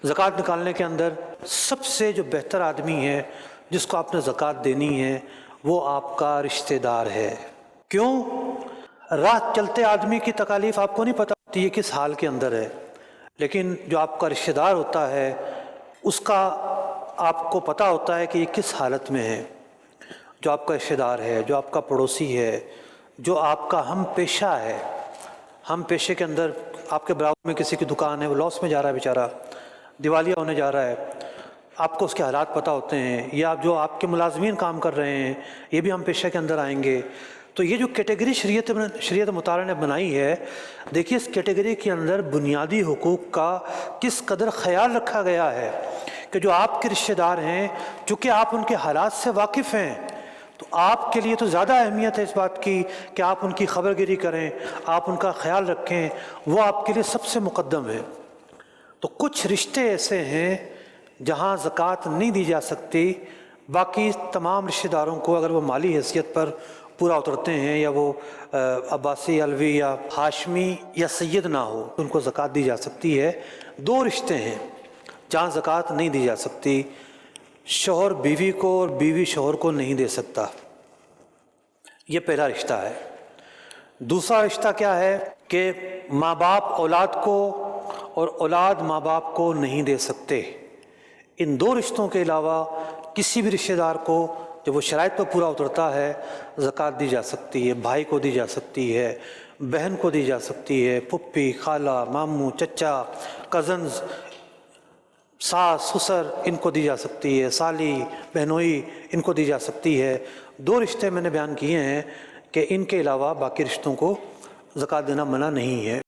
ज़कात निकालने के अंदर सबसे जो बेहतर आदमी है जिसको आपने ज़कात देनी है वो आपका रिश्तेदार है। क्यों? राह चलते आदमी की तकालीफ आपको नहीं पता होती ये किस हाल के अंदर है, लेकिन जो आपका रिश्तेदार होता है उसका आपको पता होता है कि ये किस हालत में है। जो आपका रिश्तेदार है, जो आपका पड़ोसी है, जो आपका हम पेशा है, हम पेशे के अंदर आपके बराबर में किसी की दुकान है, वो लॉस में जा रहा है बेचारा, दिवालिया होने जा रहा है, आपको उसके हालात पता होते हैं, या जो आपके मुलाजमीन काम कर रहे हैं ये भी हम पेशे के अंदर आएंगे। तो ये जो कैटेगरी शरीयत मुतारा ने बनाई है, देखिए इस कैटेगरी के अंदर बुनियादी हुकूक का किस कदर ख्याल रखा गया है कि जो आपके रिश्तेदार हैं, चूँकि आप उनके हालात से वाकिफ़ हैं तो आपके लिए तो ज़्यादा अहमियत है इस बात की कि आप उनकी खबरगिरी करें, आप उनका ख्याल रखें, वो आपके लिए सबसे मुक़द्दम है। तो कुछ रिश्ते ऐसे हैं जहाँ ज़कात नहीं दी जा सकती, बाकी तमाम रिश्तेदारों को अगर वो माली हैसियत पर पूरा उतरते हैं या वो अब्बासी, अलवी या हाशमी या सैयद ना हो तो उनको ज़कात दी जा सकती है। दो रिश्ते हैं जहाँ ज़कात नहीं दी जा सकती, शौहर बीवी को और बीवी शौहर को नहीं दे सकता, ये पहला रिश्ता है। दूसरा रिश्ता क्या है कि माँ बाप औलाद को और औलाद माँ बाप को नहीं दे सकते। इन दो रिश्तों के अलावा किसी भी रिश्तेदार को जब वो शराइत पर पूरा उतरता है ज़कात दी जा सकती है। भाई को दी जा सकती है, बहन को दी जा सकती है, पुप्पी, खाला, मामू, चचा, कज़न्स, सास, ससुर, इनको दी जा सकती है, साली, बहनोई, इनको दी जा सकती है। दो रिश्ते मैंने बयान किए हैं कि इनके अलावा बाकी रिश्तों को ज़कात देना मना नहीं है।